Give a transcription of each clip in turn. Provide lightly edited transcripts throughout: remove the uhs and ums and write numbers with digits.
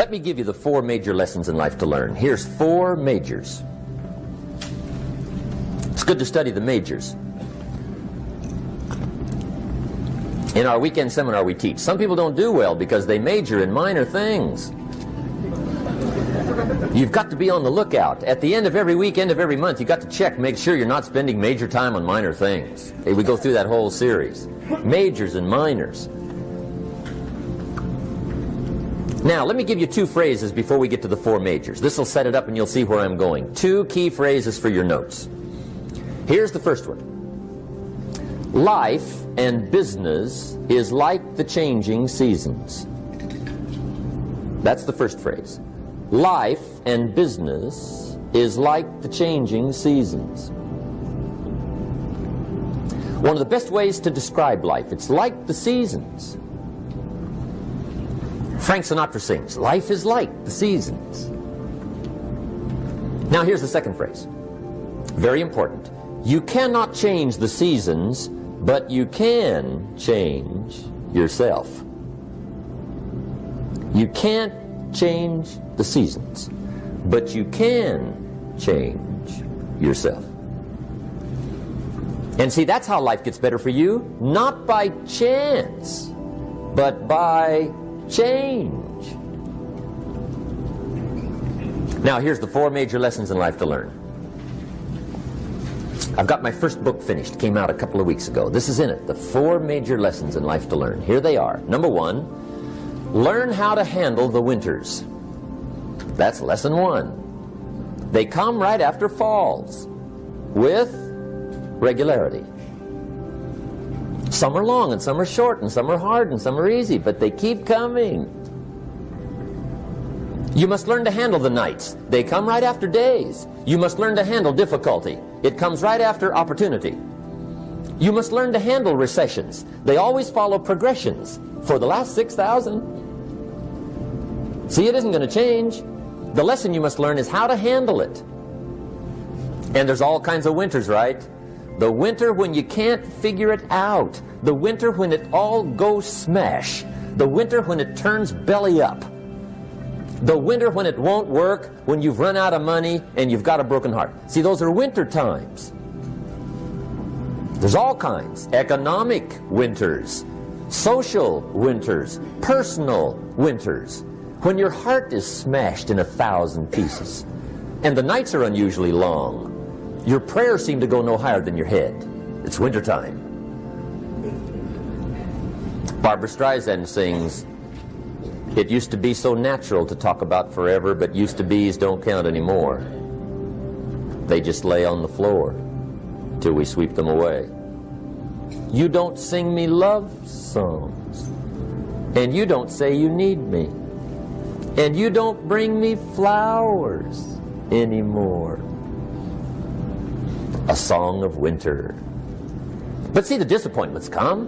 Let me give you the 4 major lessons in life to learn. Here's 4 majors. It's good to study the majors. In our weekend seminar we teach. Some people don't do well because they major in minor things. You've got to be on the lookout. At the end of every week, end of every month, you've got to check, make sure you're not spending major time on minor things. We go through that whole series. Majors and minors. Now, let me give you 2 phrases before we get to the 4 majors. This will set it up and you'll see where I'm going. 2 key phrases for your notes. Here's the first one. Life and business is like the changing seasons. That's the first phrase. Life and business is like the changing seasons. One of the best ways to describe life, it's like the seasons. Frank Sinatra sings, life is like the seasons. Now here's the second phrase. Very important. You cannot change the seasons, but you can change yourself. You can't change the seasons, but you can change yourself. And see, that's how life gets better for you, not by chance, but by change. Now here's the 4 major lessons in life to learn. I've got my first book finished, came out a couple of weeks ago. This is in it, the 4 major lessons in life to learn. Here they are. Number 1, learn how to handle the winters. That's lesson 1. They come right after falls, with regularity. Some are long and some are short and some are hard and some are easy, but they keep coming. You must learn to handle the nights. They come right after days. You must learn to handle difficulty. It comes right after opportunity. You must learn to handle recessions. They always follow progressions for the last 6,000. See, it isn't going to change. The lesson you must learn is how to handle it. And there's all kinds of winters, right? The winter when you can't figure it out. The winter when it all goes smash. The winter when it turns belly up. The winter when it won't work, when you've run out of money and you've got a broken heart. See, those are winter times. There's all kinds. Economic winters, social winters, personal winters. When your heart is smashed in 1,000 pieces and the nights are unusually long, your prayers seem to go no higher than your head. It's winter time. Barbara Streisand sings, "It used to be so natural to talk about forever, but used to be's don't count anymore. They just lay on the floor till we sweep them away. You don't sing me love songs, and you don't say you need me, and you don't bring me flowers anymore." A song of winter. But see, the disappointments come.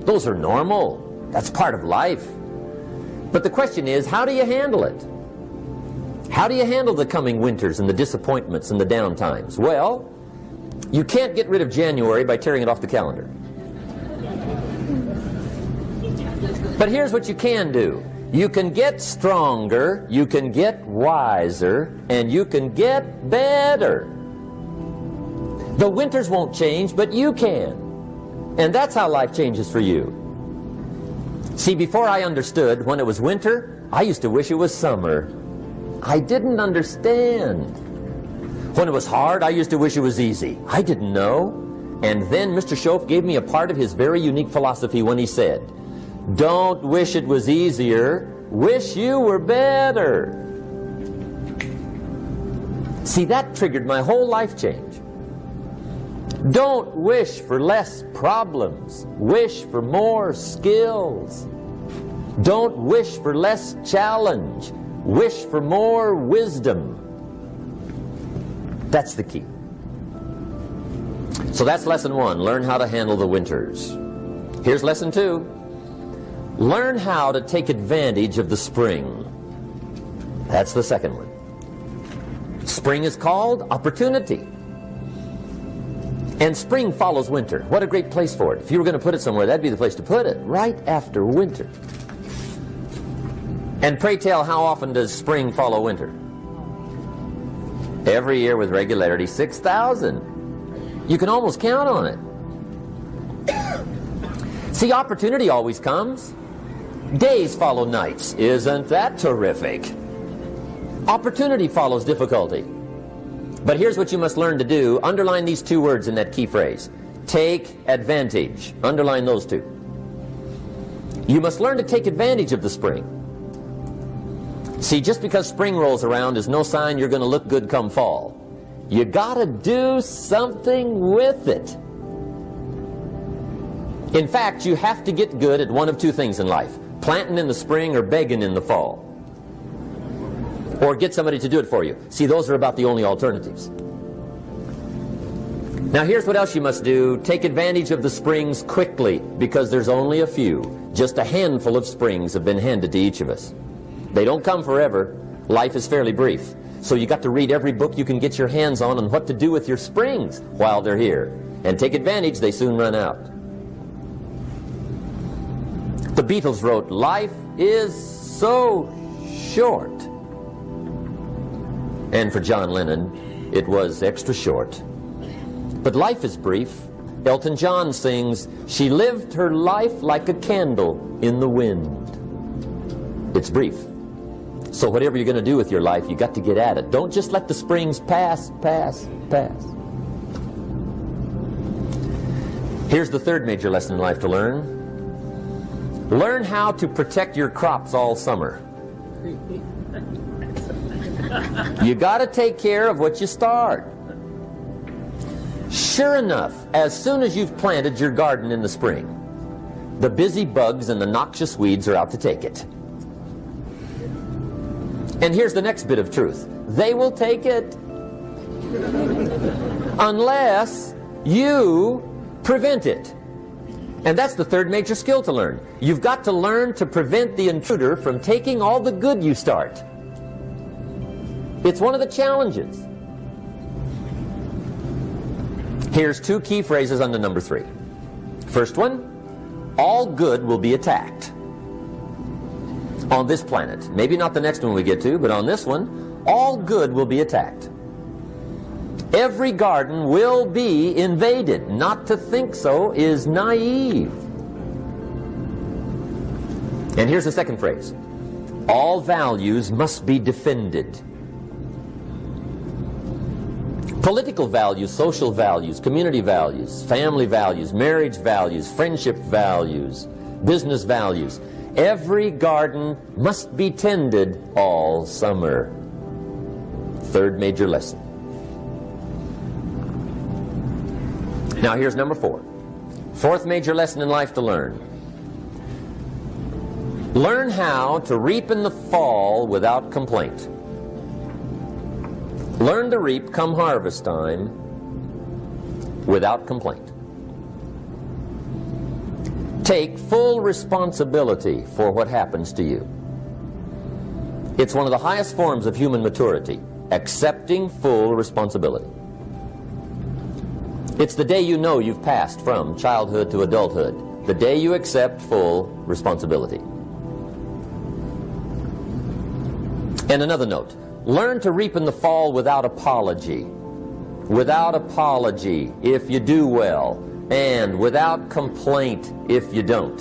Those are normal. That's part of life. But the question is, how do you handle it? How do you handle the coming winters and the disappointments and the down times? Well, you can't get rid of January by tearing it off the calendar. But here's what you can do. You can get stronger, you can get wiser, and you can get better. The winters won't change, but you can. And that's how life changes for you. See, before I understood, when it was winter, I used to wish it was summer. I didn't understand. When it was hard, I used to wish it was easy. I didn't know. And then Mr. Schoaf gave me a part of his very unique philosophy when he said, "Don't wish it was easier, wish you were better." See, that triggered my whole life change. Don't wish for less problems. Wish for more skills. Don't wish for less challenge. Wish for more wisdom. That's the key. So that's lesson 1. Learn how to handle the winters. Here's lesson 2. Learn how to take advantage of the spring. That's the second one. Spring is called opportunity. And spring follows winter. What a great place for it. If you were going to put it somewhere, that'd be the place to put it, right after winter. And pray tell, how often does spring follow winter? Every year with regularity, 6,000. You can almost count on it. See, opportunity always comes. Days follow nights. Isn't that terrific? Opportunity follows difficulty. But here's what you must learn to do. Underline these two words in that key phrase. Take advantage. Underline those two. You must learn to take advantage of the spring. See, just because spring rolls around is no sign you're going to look good come fall. You got to do something with it. In fact, you have to get good at one of two things in life. Planting in the spring or begging in the fall. Or get somebody to do it for you. See, those are about the only alternatives. Now here's what else you must do. Take advantage of the springs quickly, because there's only a few. Just a handful of springs have been handed to each of us. They don't come forever. Life is fairly brief. So you got to read every book you can get your hands on what to do with your springs while they're here. And take advantage, they soon run out. The Beatles wrote, "Life is so short." And for John Lennon, it was extra short. But life is brief. Elton John sings, "She lived her life like a candle in the wind." It's brief. So whatever you're going to do with your life, you got to get at it. Don't just let the springs pass. Here's the third major lesson in life to learn. Learn how to protect your crops all summer. You got to take care of what you start. Sure enough, as soon as you've planted your garden in the spring, the busy bugs and the noxious weeds are out to take it. And here's the next bit of truth. They will take it unless you prevent it. And that's the third major skill to learn. You've got to learn to prevent the intruder from taking all the good you start. It's one of the challenges. Here's two key phrases under number 3. First one, all good will be attacked. On this planet. Maybe not the next one we get to, but on this one, all good will be attacked. Every garden will be invaded. Not to think so is naive. And here's the second phrase. All values must be defended. Political values, social values, community values, family values, marriage values, friendship values, business values. Every garden must be tended all summer. Third major lesson. Now here's number 4. Fourth major lesson in life to learn. Learn how to reap in the fall without complaint. Learn to reap come harvest time without complaint. Take full responsibility for what happens to you. It's one of the highest forms of human maturity, accepting full responsibility. It's the day you know you've passed from childhood to adulthood, the day you accept full responsibility. And another note, learn to reap in the fall without apology. Without apology if you do well, and without complaint if you don't.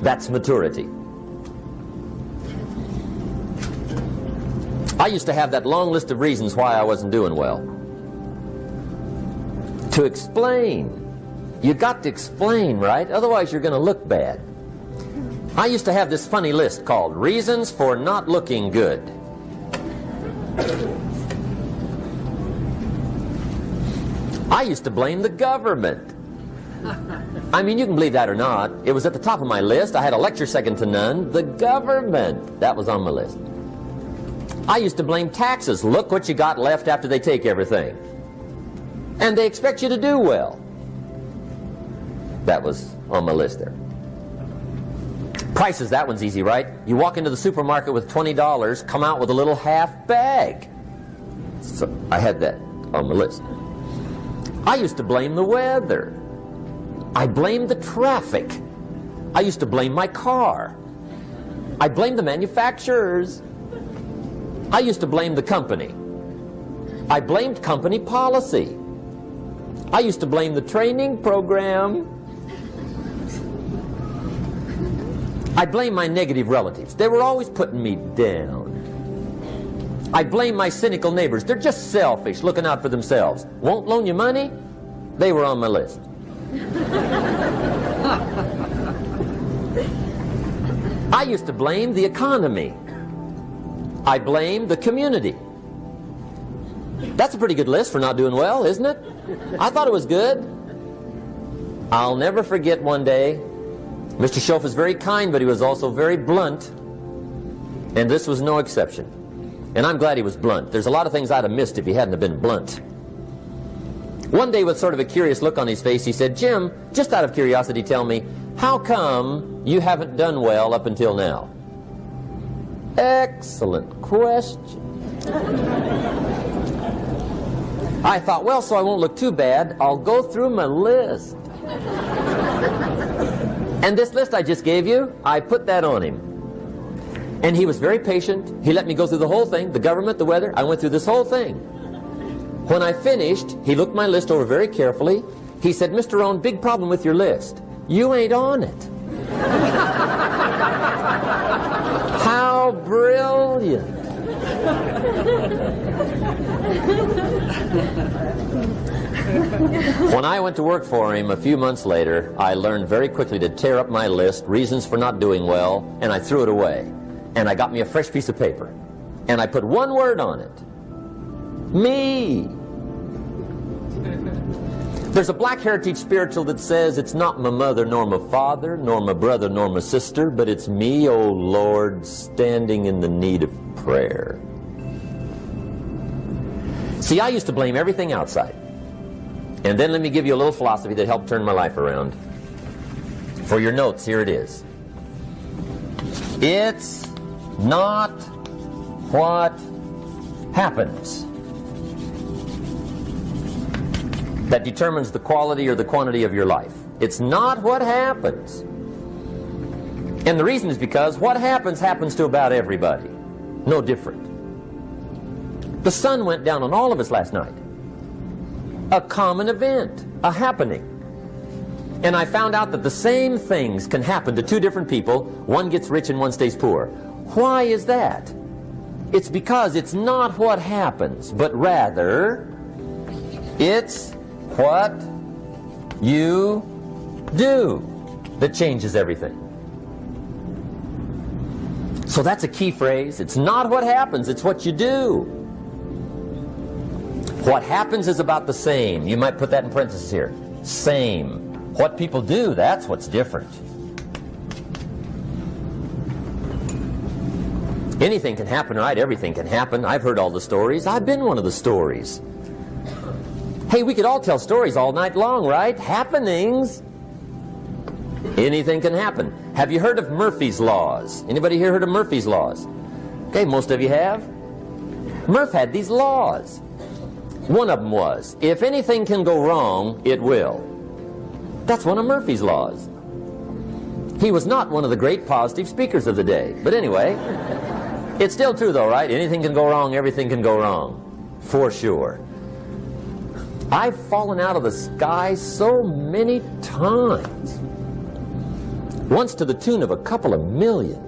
That's maturity. I used to have that long list of reasons why I wasn't doing well. To explain. You got to explain, right? Otherwise you're going to look bad. I used to have this funny list called Reasons for Not Looking Good. I used to blame the government. I mean, you can believe that or not. It was at the top of my list. I had a lecture second to none. The government. That was on my list. I used to blame taxes. Look what you got left after they take everything. And they expect you to do well. That was on my list there. Prices, that one's easy, right? You walk into the supermarket with $20, come out with a little half bag. So I had that on my list. I used to blame the weather. I blamed the traffic. I used to blame my car. I blamed the manufacturers. I used to blame the company. I blamed company policy. I used to blame the training program. I blame my negative relatives. They were always putting me down. I blame my cynical neighbors. They're just selfish, looking out for themselves. Won't loan you money? They were on my list. I used to blame the economy. I blamed the community. That's a pretty good list for not doing well, isn't it? I thought it was good. I'll never forget one day, Mr. Schoaf was very kind, but he was also very blunt. And this was no exception. And I'm glad he was blunt. There's a lot of things I'd have missed if he hadn't have been blunt. One day, with sort of a curious look on his face, he said, "Jim, just out of curiosity, tell me, how come you haven't done well up until now?" Excellent question. I thought, well, so I won't look too bad, I'll go through my list. And this list I just gave you, I put that on him. And he was very patient. He let me go through the whole thing, the government, the weather. I went through this whole thing. When I finished, he looked my list over very carefully. He said, "Mr. Rohn, big problem with your list. You ain't on it." How brilliant. When I went to work for him a few months later, I learned very quickly to tear up my list, reasons for not doing well, and I threw it away. And I got me a fresh piece of paper. And I put one word on it. Me. There's a Black Heritage spiritual that says, "It's not my mother nor my father, nor my brother nor my sister, but it's me, oh Lord, standing in the need of prayer." See, I used to blame everything outside. And then let me give you a little philosophy that helped turn my life around. For your notes, here it is. It's not what happens that determines the quality or the quantity of your life. It's not what happens. And the reason is because what happens happens to about everybody. No different. The sun went down on all of us last night. A common event, a happening. And I found out that the same things can happen to two different people. One gets rich and one stays poor. Why is that? It's because it's not what happens, but rather it's what you do that changes everything. So that's a key phrase. It's not what happens, it's what you do. What happens is about the same. You might put that in parentheses here. Same. What people do, that's what's different. Anything can happen, right? Everything can happen. I've heard all the stories. I've been one of the stories. Hey, we could all tell stories all night long, right? Happenings. Anything can happen. Have you heard of Murphy's Laws? Anybody here heard of Murphy's Laws? Okay, most of you have. Murph had these laws. One of them was, if anything can go wrong, it will. That's one of Murphy's laws. He was not one of the great positive speakers of the day. But anyway, it's still true though, right? Anything can go wrong, everything can go wrong. For sure. I've fallen out of the sky so many times. Once to the tune of a couple of million.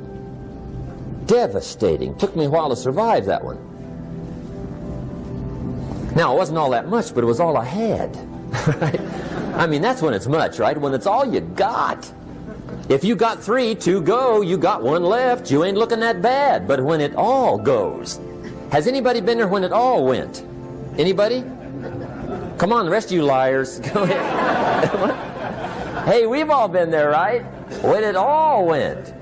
Devastating. Took me a while to survive that one. Now, it wasn't all that much, but it was all I had. Right? I mean, that's when it's much, right? When it's all you got. If you got 3, 2 go, you got 1 left, you ain't looking that bad. But when it all goes, has anybody been there when it all went? Anybody? Come on, the rest of you liars. Go ahead. Hey, we've all been there, right? When it all went.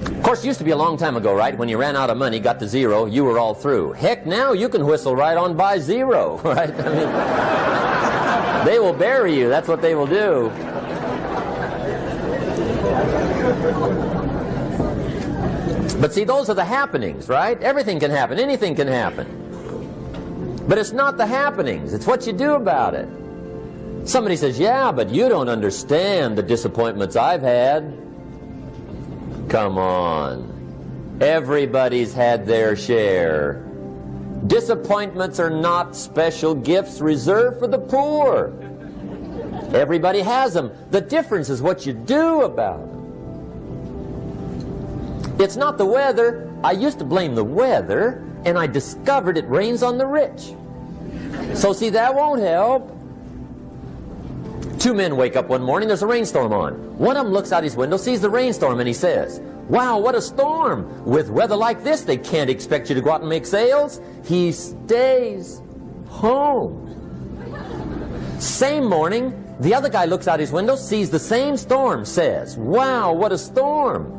Of course, it used to be a long time ago, right? When you ran out of money, got to 0, you were all through. Heck, now you can whistle right on by 0, right? I mean, they will bury you. That's what they will do. But see, those are the happenings, right? Everything can happen. Anything can happen. But it's not the happenings. It's what you do about it. Somebody says, yeah, but you don't understand the disappointments I've had. Come on. Everybody's had their share. Disappointments are not special gifts reserved for the poor. Everybody has them. The difference is what you do about them. It's not the weather. I used to blame the weather, and I discovered it rains on the rich. So see, that won't help. Two men wake up one morning, there's a rainstorm on. One of them looks out his window, sees the rainstorm, and he says, "Wow, what a storm. With weather like this, they can't expect you to go out and make sales." He stays home. Same morning, the other guy looks out his window, sees the same storm, says, "Wow, what a storm."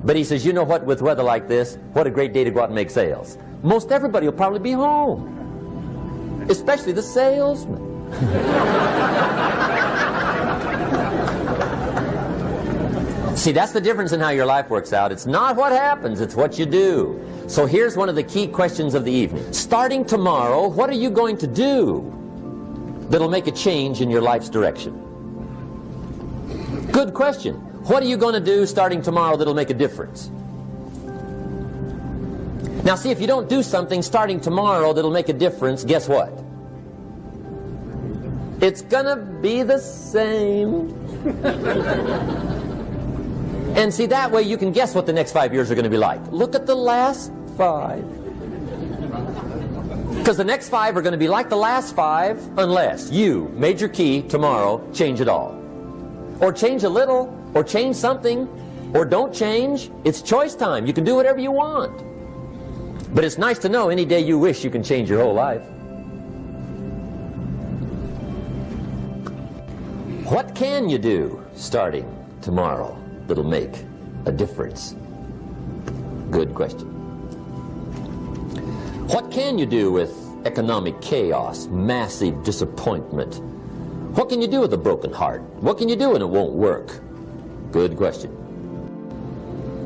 But he says, "You know what, with weather like this, what a great day to go out and make sales. Most everybody will probably be home, especially the salesman." See, that's the difference in how your life works out. It's not what happens, it's what you do. So here's one of the key questions of the evening. Starting tomorrow, what are you going to do that'll make a change in your life's direction? Good question. What are you going to do starting tomorrow that'll make a difference? Now see, if you don't do something starting tomorrow that'll make a difference, guess what? It's gonna be the same. And see, that way you can guess what the next 5 years are going to be like. Look at the last 5. Because the next 5 are going to be like the last 5 unless you, major key, tomorrow, change it all. Or change a little, or change something, or don't change. It's choice time. You can do whatever you want. But it's nice to know any day you wish you can change your whole life. What can you do starting tomorrow that'll make a difference? Good question. What can you do with economic chaos, massive disappointment? What can you do with a broken heart? What can you do when it won't work? Good question.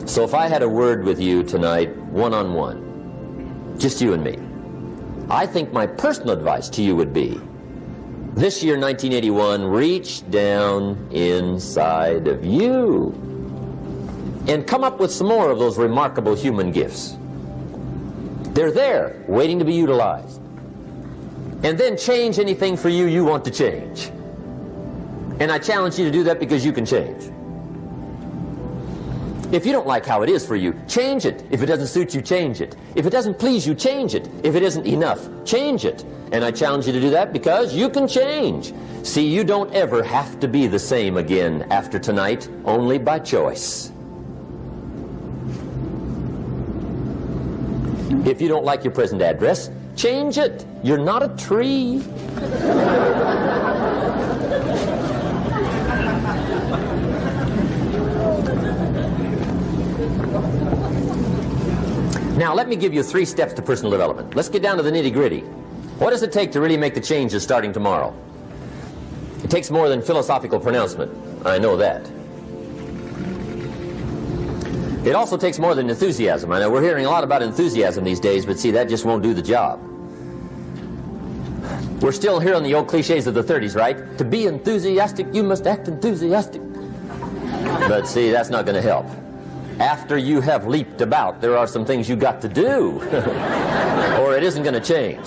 So if I had a word with you tonight, one-on-one, just you and me, I think my personal advice to you would be, this year, 1981, reach down inside of you and come up with some more of those remarkable human gifts. They're there, waiting to be utilized. And then change anything for you you want to change. And I challenge you to do that because you can change. If you don't like how it is for you, change it. If it doesn't suit you, change it. If it doesn't please you, change it. If it isn't enough, change it. And I challenge you to do that because you can change. See, you don't ever have to be the same again after tonight, only by choice. If you don't like your present address, change it. You're not a tree. Now, let me give you 3 steps to personal development. Let's get down to the nitty-gritty. What does it take to really make the changes starting tomorrow? It takes more than philosophical pronouncement. I know that. It also takes more than enthusiasm. I know we're hearing a lot about enthusiasm these days, but see, that just won't do the job. We're still hearing the old cliches of the 30s, right? To be enthusiastic, you must act enthusiastic. But see, that's not going to help. After you have leaped about, there are some things you got to do, or it isn't going to change.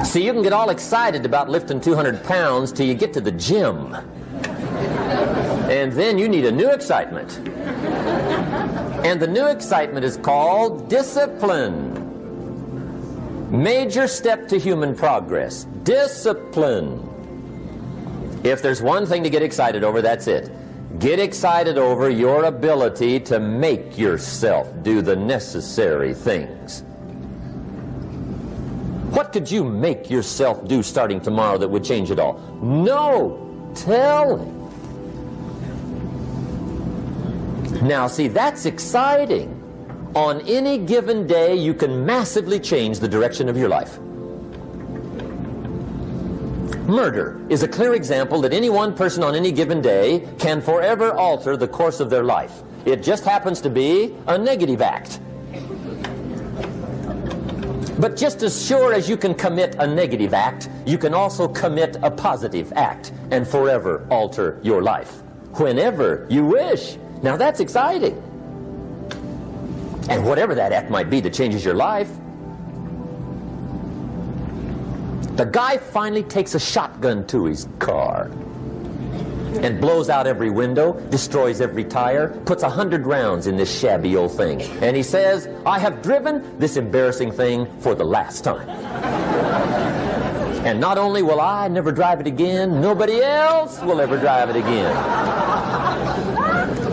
See, you can get all excited about lifting 200 pounds till you get to the gym. And then you need a new excitement. And the new excitement is called discipline. Major step to human progress. Discipline. If there's one thing to get excited over, that's it. Get excited over your ability to make yourself do the necessary things. What could you make yourself do starting tomorrow that would change it all? No telling. Now, see, that's exciting. On any given day, you can massively change the direction of your life. Murder is a clear example that any one person on any given day can forever alter the course of their life. It just happens to be a negative act. But just as sure as you can commit a negative act, you can also commit a positive act and forever alter your life whenever you wish. Now that's exciting. And whatever that act might be that changes your life. The guy finally takes a shotgun to his car and blows out every window, destroys every tire, puts 100 rounds in this shabby old thing. And he says, I have driven this embarrassing thing for the last time. And not only will I never drive it again, nobody else will ever drive it again.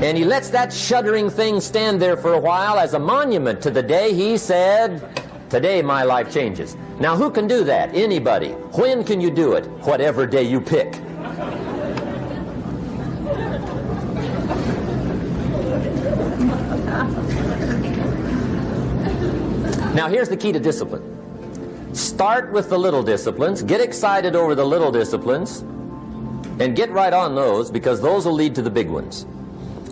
And he lets that shuddering thing stand there for a while as a monument to the day he said, today my life changes. Now who can do that? Anybody. When can you do it? Whatever day you pick. Now here's the key to discipline. Start with the little disciplines, get excited over the little disciplines, and get right on those, because those will lead to the big ones.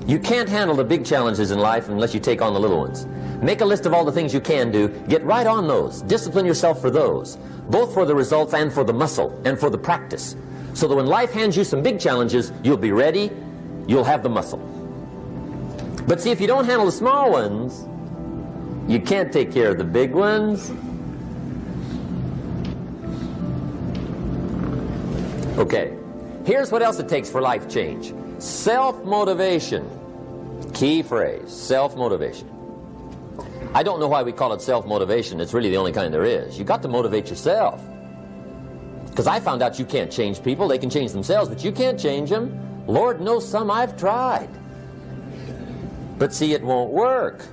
You can't handle the big challenges in life unless you take on the little ones. Make a list of all the things you can do, get right on those, discipline yourself for those, both for the results and for the muscle and for the practice, so that when life hands you some big challenges, you'll be ready, you'll have the muscle. But see, if you don't handle the small ones, you can't take care of the big ones. Okay, here's what else it takes for life change. Self-motivation. Key phrase, self-motivation. I don't know why we call it self-motivation. It's really the only kind there is. You got to motivate yourself. Because I found out you can't change people. They can change themselves, but you can't change them. Lord knows some I've tried. But see, it won't work.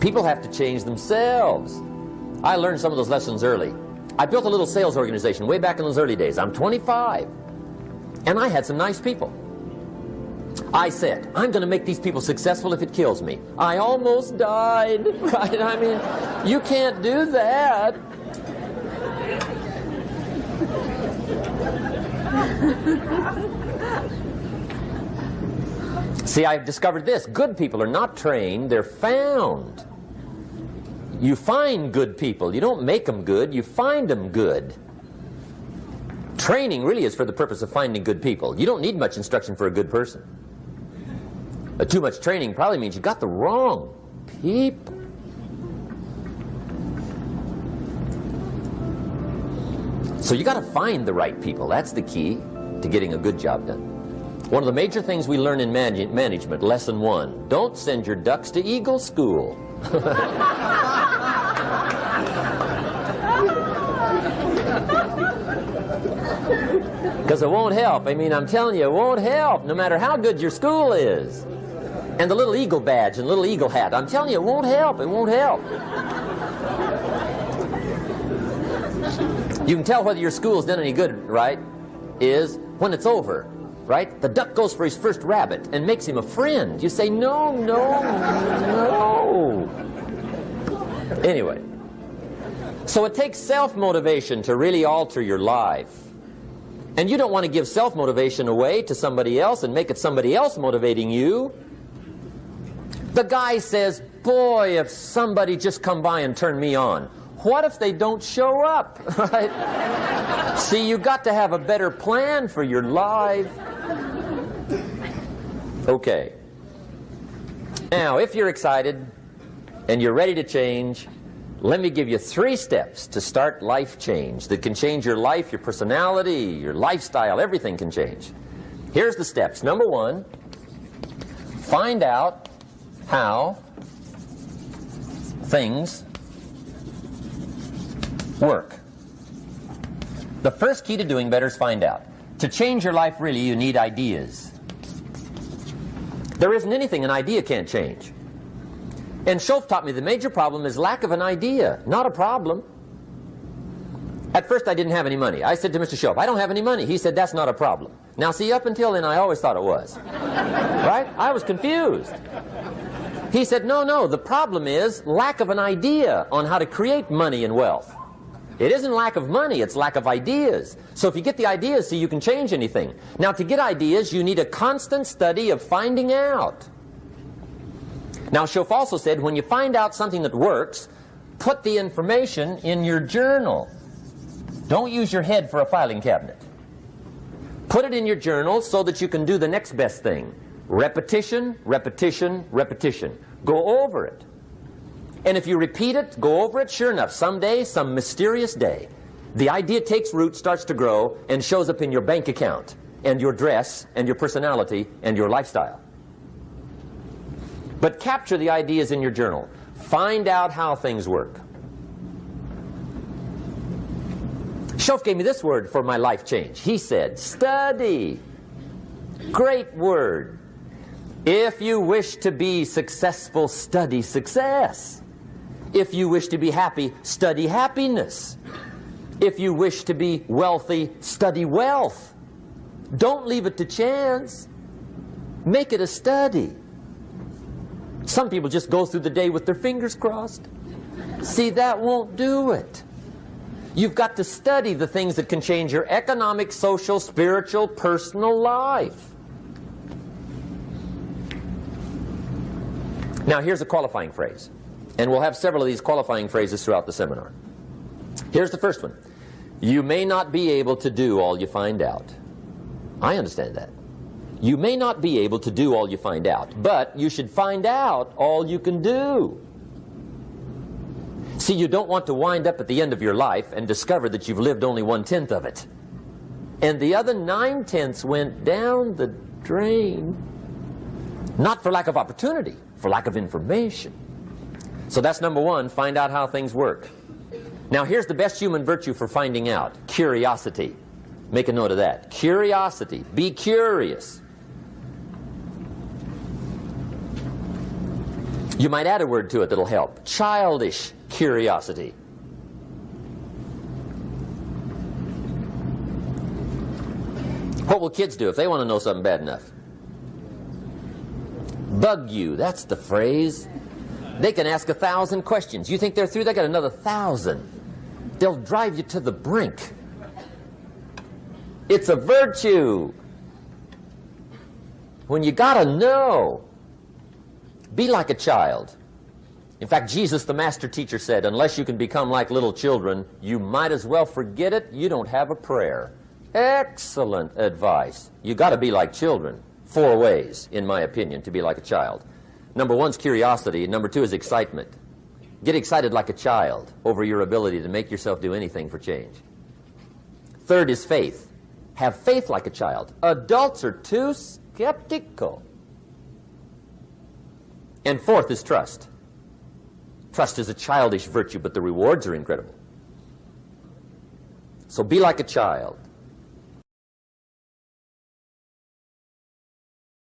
People have to change themselves. I learned some of those lessons early. I built a little sales organization way back in those early days. I'm 25. And I had some nice people. I said, I'm going to make these people successful if it kills me. I almost died, right? I mean, you can't do that. See, I've discovered this. Good people are not trained, they're found. You find good people. You don't make them good, you find them good. Training really is for the purpose of finding good people. You don't need much instruction for a good person. But too much training probably means you got the wrong people. So you got to find the right people. That's the key to getting a good job done. One of the major things we learn in management, lesson 1, don't send your ducks to Eagle School. Because it won't help. I mean, I'm telling you, it won't help, no matter how good your school is. And the little eagle badge and little eagle hat, I'm telling you, it won't help. It won't help. You can tell whether your school's done any good, right, is when it's over, right? The duck goes for his first rabbit and makes him a friend. You say, no, no, no. Anyway, so it takes self-motivation to really alter your life. And you don't want to give self-motivation away to somebody else and make it somebody else motivating you. The guy says, boy, if somebody just come by and turn me on. What if they don't show up? Right? See, you got to have a better plan for your life. Okay. Now, if you're excited and you're ready to change, let me give you 3 steps to start life change that can change your life, your personality, your lifestyle, everything can change. Here's the steps. Number 1, find out how things work. The first key to doing better is find out. To change your life, really, you need ideas. There isn't anything an idea can't change. And Schoaf taught me the major problem is lack of an idea, not a problem. At first I didn't have any money. I said to Mr. Schoaf, I don't have any money. He said, that's not a problem. Now see, up until then I always thought it was. Right? I was confused. He said, no, no, the problem is lack of an idea on how to create money and wealth. It isn't lack of money, it's lack of ideas. So if you get the ideas, see, you can change anything. Now to get ideas, you need a constant study of finding out. Now, Schoff also said, when you find out something that works, put the information in your journal. Don't use your head for a filing cabinet. Put it in your journal so that you can do the next best thing. Repetition, repetition, repetition. Go over it. And if you repeat it, go over it, sure enough, someday, some mysterious day, the idea takes root, starts to grow, and shows up in your bank account, and your dress, and your personality, and your lifestyle. But capture the ideas in your journal. Find out how things work. Schoff gave me this word for my life change. He said, study. Great word. If you wish to be successful, study success. If you wish to be happy, study happiness. If you wish to be wealthy, study wealth. Don't leave it to chance. Make it a study. Some people just go through the day with their fingers crossed. See, that won't do it. You've got to study the things that can change your economic, social, spiritual, personal life. Now, here's a qualifying phrase. And we'll have several of these qualifying phrases throughout the seminar. Here's the first one. You may not be able to do all you find out. I understand that. You may not be able to do all you find out, but you should find out all you can do. See, you don't want to wind up at the end of your life and discover that you've lived only 1/10 of it. And the other 9/10 went down the drain. Not for lack of opportunity, for lack of information. So that's number one, find out how things work. Now here's the best human virtue for finding out, curiosity. Make a note of that. Curiosity. Be curious. You might add a word to it that'll help. Childish curiosity. What will kids do if they want to know something bad enough? Bug you. That's the phrase. They can ask 1,000 questions. You think they're through? They got another 1,000. They'll drive you to the brink. It's a virtue. When you gotta know, be like a child. In fact, Jesus, the master teacher, said, unless you can become like little children, you might as well forget it. You don't have a prayer. Excellent advice. You gotta be like children. 4 ways, in my opinion, to be like a child. Number 1 is curiosity, and number 2 is excitement. Get excited like a child over your ability to make yourself do anything for change. 3rd is faith. Have faith like a child. Adults are too skeptical. And 4th is trust. Trust is a childish virtue, but the rewards are incredible. So be like a child.